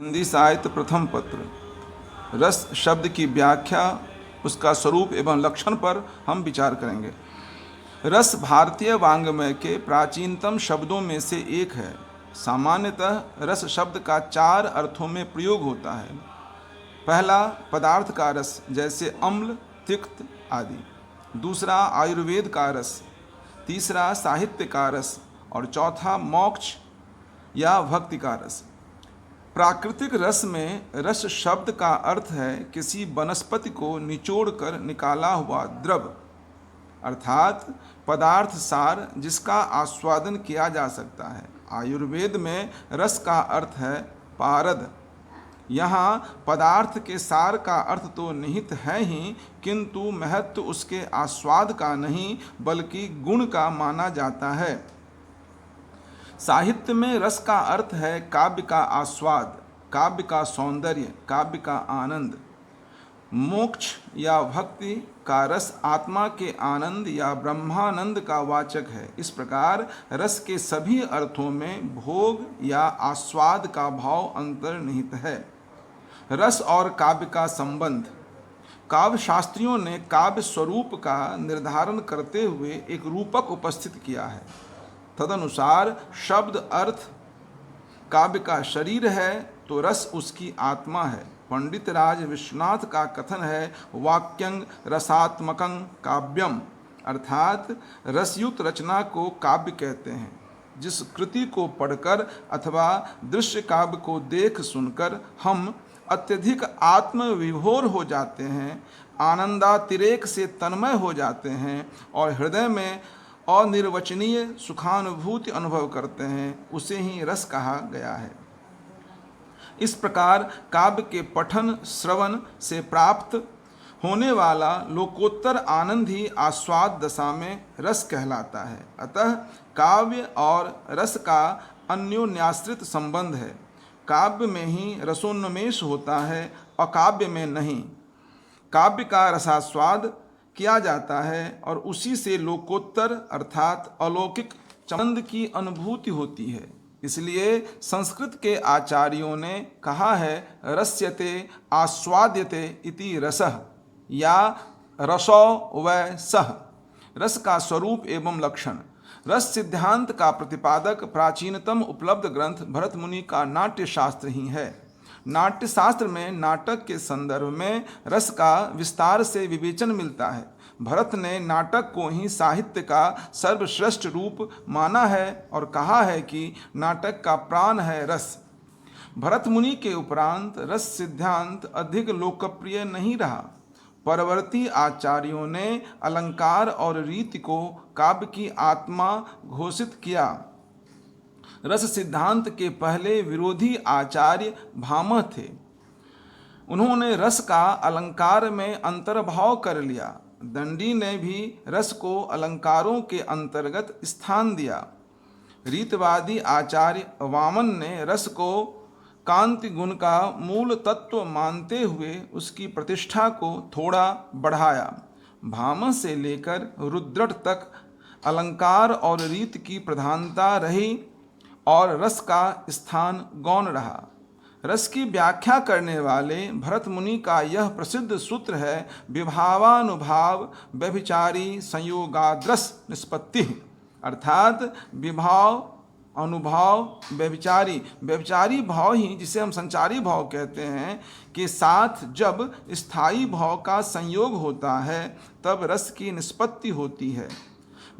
हिंदी साहित्य प्रथम पत्र। रस शब्द की व्याख्या, उसका स्वरूप एवं लक्षण पर हम विचार करेंगे। रस भारतीय वाङ्मय के प्राचीनतम शब्दों में से एक है। सामान्यतः रस शब्द का 4 अर्थों में प्रयोग होता है। पहला, पदार्थ का रस, जैसे अम्ल, तिक्त आदि। दूसरा, आयुर्वेद का रस। तीसरा, साहित्य का रस। और चौथा, मोक्ष या भक्ति का रस। प्राकृतिक रस में रस शब्द का अर्थ है किसी वनस्पति को निचोड़कर निकाला हुआ द्रव, अर्थात पदार्थ सार जिसका आस्वादन किया जा सकता है। आयुर्वेद में रस का अर्थ है पारद। यहाँ पदार्थ के सार का अर्थ तो निहित है ही, किंतु महत्व उसके आस्वाद का नहीं बल्कि गुण का माना जाता है। साहित्य में रस का अर्थ है काव्य का आस्वाद, काव्य का सौंदर्य, काव्य का आनंद। मोक्ष या भक्ति का रस आत्मा के आनंद या ब्रह्मानंद का वाचक है। इस प्रकार रस के सभी अर्थों में भोग या आस्वाद का भाव अंतर्निहित है। रस और काव्य का संबंध। काव्य शास्त्रियों ने काव्य स्वरूप का निर्धारण करते हुए एक रूपक उपस्थित किया है। तदनुसार शब्द अर्थ काव्य का शरीर है तो रस उसकी आत्मा है। पंडित राज विश्वनाथ का कथन है, वाक्यं रसात्मकं काव्यम, अर्थात रसयुक्त रचना को काव्य कहते हैं। जिस कृति को पढ़कर अथवा दृश्य काव्य को देख सुनकर हम अत्यधिक आत्मविभोर हो जाते हैं, आनंदातिरेक से तन्मय हो जाते हैं और हृदय में अनिर्वचनीय सुखानुभूति अनुभव करते हैं, उसे ही रस कहा गया है। इस प्रकार काव्य के पठन श्रवण से प्राप्त होने वाला लोकोत्तर आनंद ही आस्वाद दशा में रस कहलाता है। अतः काव्य और रस का अन्योन्याश्रित संबंध है। काव्य में ही रसोन्मेष होता है, अकाव्य में नहीं। काव्य का रसास्वाद किया जाता है और उसी से लोकोत्तर अर्थात अलौकिक चमंद की अनुभूति होती है। इसलिए संस्कृत के आचार्यों ने कहा है, रस्यते आस्वाद्यते इति रसः या रसो वै सः। रस का स्वरूप एवं लक्षण। रस सिद्धांत का प्रतिपादक प्राचीनतम उपलब्ध ग्रंथ भरत मुनि का नाट्य शास्त्र ही है। नाट्य शास्त्र में नाटक के संदर्भ में रस का विस्तार से विवेचन मिलता है। भरत ने नाटक को ही साहित्य का सर्वश्रेष्ठ रूप माना है और कहा है कि नाटक का प्राण है रस। भरत मुनि के उपरांत रस सिद्धांत अधिक लोकप्रिय नहीं रहा। परवर्ती आचार्यों ने अलंकार और रीति को काव्य की आत्मा घोषित किया। रस सिद्धांत के पहले विरोधी आचार्य भामह थे। उन्होंने रस का अलंकार में अंतर्भाव कर लिया। दंडी ने भी रस को अलंकारों के अंतर्गत स्थान दिया। रीतवादी आचार्य वामन ने रस को कांति गुण का मूल तत्व मानते हुए उसकी प्रतिष्ठा को थोड़ा बढ़ाया। भामह से लेकर रुद्रट तक अलंकार और रीत की प्रधानता रही और रस का स्थान गौण रहा। रस की व्याख्या करने वाले भरत मुनि का यह प्रसिद्ध सूत्र है, विभावानुभाव व्यभिचारी संयोगाद्रस निष्पत्ति, अर्थात विभाव अनुभाव व्यभिचारी भाव ही, जिसे हम संचारी भाव कहते हैं, के साथ जब स्थायी भाव का संयोग होता है तब रस की निष्पत्ति होती है।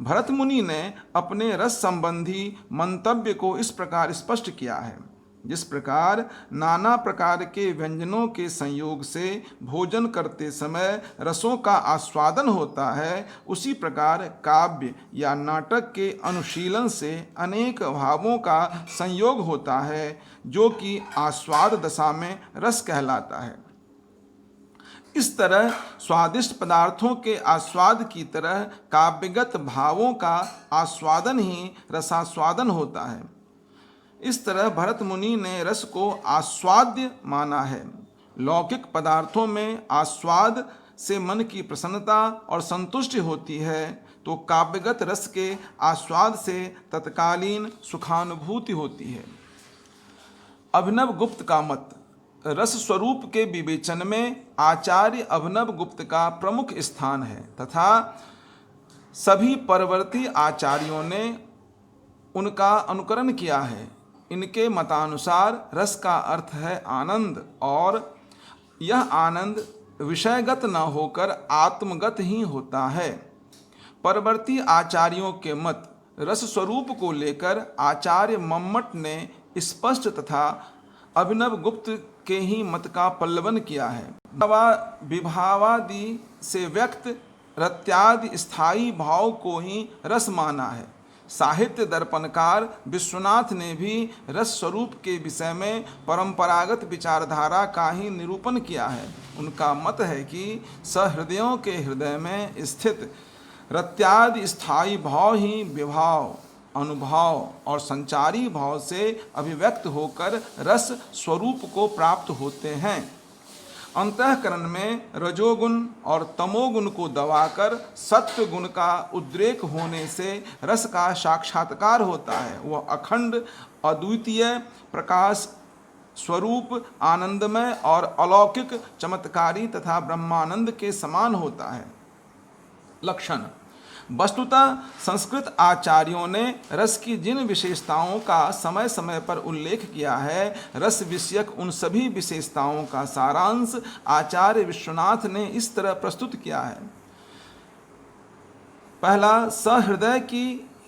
भरत मुनि ने अपने रस संबंधी मंतव्य को इस प्रकार स्पष्ट किया है, जिस प्रकार नाना प्रकार के व्यंजनों के संयोग से भोजन करते समय रसों का आस्वादन होता है, उसी प्रकार काव्य या नाटक के अनुशीलन से अनेक भावों का संयोग होता है, जो कि आस्वाद दशा में रस कहलाता है। इस तरह स्वादिष्ट पदार्थों के आस्वाद की तरह काव्यगत भावों का आस्वादन ही रसास्वादन होता है। इस तरह भरत मुनि ने रस को आस्वाद्य माना है। लौकिक पदार्थों में आस्वाद से मन की प्रसन्नता और संतुष्टि होती है, तो काव्यगत रस के आस्वाद से तत्कालीन सुखानुभूति होती है। अभिनव गुप्त का मत। रस स्वरूप के विवेचन में आचार्य अभिनव गुप्त का प्रमुख स्थान है तथा सभी परवर्ती आचार्यों ने उनका अनुकरण किया है। इनके मतानुसार रस का अर्थ है आनंद और यह आनंद विषयगत न होकर आत्मगत ही होता है। परवर्ती आचार्यों के मत रस स्वरूप को लेकर आचार्य मम्मट ने स्पष्ट तथा अभिनव गुप्त के ही मत का पल्लवन किया है। विभावादि से व्यक्त रत्यादि स्थायी भाव को ही रस माना है। साहित्य दर्पणकार विश्वनाथ ने भी रस स्वरूप के विषय में परंपरागत विचारधारा का ही निरूपण किया है। उनका मत है कि सहृदयों के हृदय में स्थित रत्यादि स्थायी भाव ही विभाव, अनुभाव और संचारी भाव से अभिव्यक्त होकर रस स्वरूप को प्राप्त होते हैं। अंतःकरण में रजोगुण और तमोगुण को दबाकर सत्व गुण का उद्रेक होने से रस का साक्षात्कार होता है। वह अखंड अद्वितीय प्रकाश स्वरूप आनंदमय और अलौकिक चमत्कारी तथा ब्रह्मानंद के समान होता है। लक्षण। वस्तुतः संस्कृत आचार्यों ने रस की जिन विशेषताओं का समय समय पर उल्लेख किया है, रस विषयक उन सभी विशेषताओं का सारांश आचार्य विश्वनाथ ने इस तरह प्रस्तुत किया है। पहला,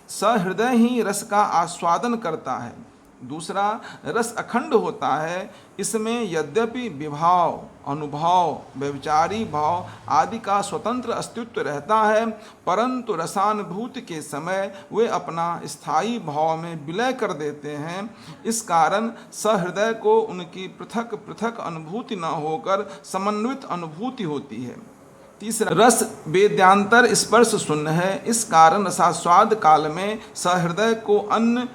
सहृदय ही रस का आस्वादन करता है। दूसरा, रस अखंड होता है। इसमें यद्यपि विभाव, अनुभाव, व्यभिचारी भाव आदि का स्वतंत्र अस्तित्व रहता है, परंतु रसानुभूति के समय वे अपना स्थायी भाव में विलय कर देते हैं। इस कारण सहृदय को उनकी पृथक पृथक अनुभूति न होकर समन्वित अनुभूति होती है। तीसरा, रस वेद्यांतर स्पर्श शून्य है। इस कारण रसास्वाद काल में सहृदय को अन्य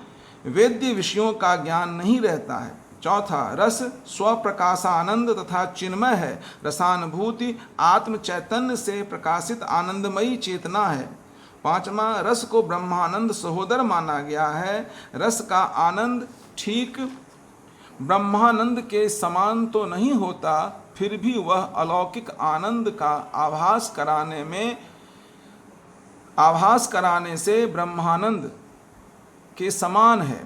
वेद्य विषयों का ज्ञान नहीं रहता है। चौथा, रस स्वप्रकाशानंद तथा चिन्मय है। रसानुभूति आत्म चैतन्य से प्रकाशित आनंदमयी चेतना है। पांचवा, रस को ब्रह्मानंद सहोदर माना गया है। रस का आनंद ठीक ब्रह्मानंद के समान तो नहीं होता, फिर भी वह अलौकिक आनंद का आभास कराने से ब्रह्मानंद के समान है।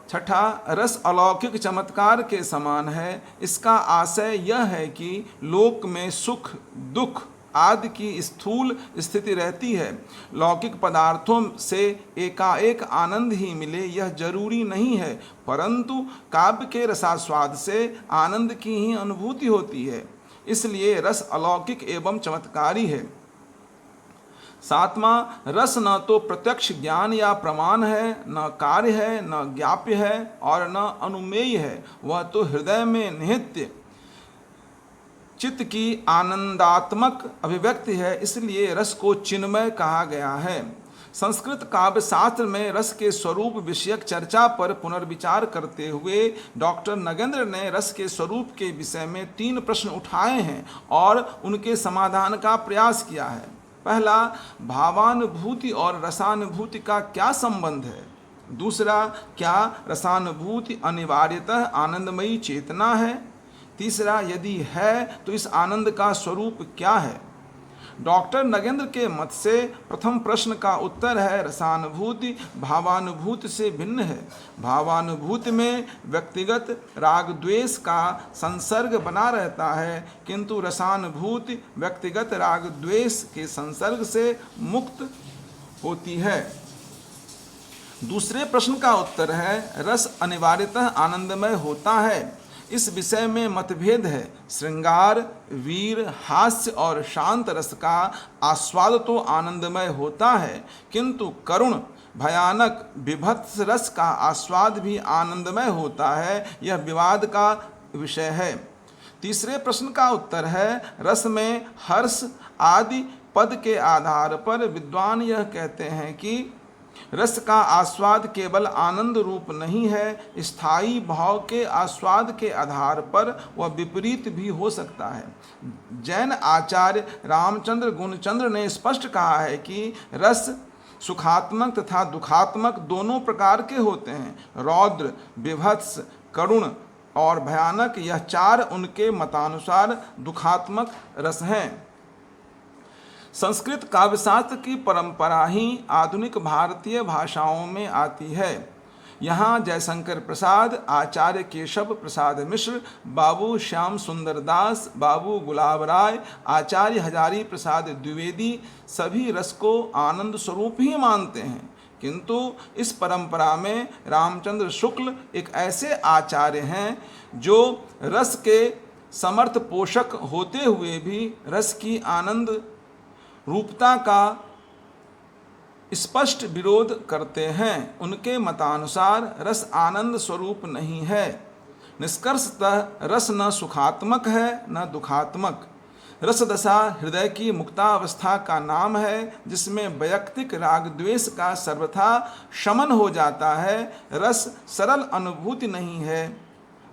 छठा, रस अलौकिक चमत्कार के समान है। इसका आशय यह है कि लोक में सुख, दुख आदि की स्थूल स्थिति रहती है। लौकिक पदार्थों से एकाएक आनंद ही मिले यह जरूरी नहीं है, परंतु काव्य के रसास्वाद से आनंद की ही अनुभूति होती है। इसलिए रस अलौकिक एवं चमत्कारी है। सातवां, रस न तो प्रत्यक्ष ज्ञान या प्रमाण है, न कार्य है, न ज्ञाप्य है और न अनुमेय है। वह तो हृदय में निहित चित्त की आनंदात्मक अभिव्यक्ति है। इसलिए रस को चिन्मय कहा गया है। संस्कृत काव्य शास्त्र में रस के स्वरूप विषयक चर्चा पर पुनर्विचार करते हुए डॉक्टर नगेंद्र ने रस के स्वरूप के विषय में 3 प्रश्न उठाए हैं और उनके समाधान का प्रयास किया है। पहला, भावानुभूति और रसानुभूति का क्या संबंध है? दूसरा, क्या रसानुभूति अनिवार्यतः आनंदमयी चेतना है? तीसरा, यदि है तो इस आनंद का स्वरूप क्या है? डॉक्टर नगेंद्र के मत से प्रथम प्रश्न का उत्तर है रसानुभूति भावानुभूति से भिन्न है। भावानुभूति में व्यक्तिगत राग द्वेष का संसर्ग बना रहता है, किंतु रसानुभूति व्यक्तिगत राग द्वेष के संसर्ग से मुक्त होती है। दूसरे प्रश्न का उत्तर है रस अनिवार्यतः आनंदमय होता है। इस विषय में मतभेद है। श्रृंगार, वीर, हास्य और शांत रस का आस्वाद तो आनंदमय होता है, किंतु करुण, भयानक, विभत्स रस का आस्वाद भी आनंदमय होता है। यह विवाद का विषय है। तीसरे प्रश्न का उत्तर है रस में हर्ष आदि पद के आधार पर विद्वान यह कहते हैं कि रस का आस्वाद केवल आनंद रूप नहीं है, स्थायी भाव के आस्वाद के आधार पर वह विपरीत भी हो सकता है। जैन आचार्य रामचंद्र गुणचंद्र ने स्पष्ट कहा है कि रस सुखात्मक तथा दुखात्मक दोनों प्रकार के होते हैं। रौद्र, विभत्स, करुण और भयानक, यह चार उनके मतानुसार दुखात्मक रस हैं। संस्कृत काव्यशास्त्र की परंपरा ही आधुनिक भारतीय भाषाओं में आती है। यहाँ जयशंकर प्रसाद, आचार्य केशव प्रसाद मिश्र, बाबू श्याम सुंदर दास, बाबू गुलाब राय, आचार्य हजारी प्रसाद द्विवेदी सभी रस को आनंद स्वरूप ही मानते हैं, किंतु इस परंपरा में रामचंद्र शुक्ल एक ऐसे आचार्य हैं जो रस के समर्थ पोषक होते हुए भी रस की आनंद रूपता का स्पष्ट विरोध करते हैं। उनके मतानुसार रस आनंद स्वरूप नहीं है। निष्कर्षतः रस न सुखात्मक है न दुखात्मक। रस दशा हृदय की मुक्तावस्था का नाम है, जिसमें वैयक्तिक राग द्वेष का सर्वथा शमन हो जाता है। रस सरल अनुभूति नहीं है,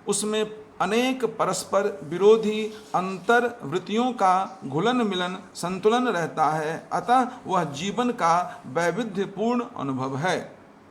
उसमें अनेक परस्पर विरोधी अंतर वृत्तियों का घुलन मिलन संतुलन रहता है, अतः वह जीवन का वैविध्यपूर्ण अनुभव है।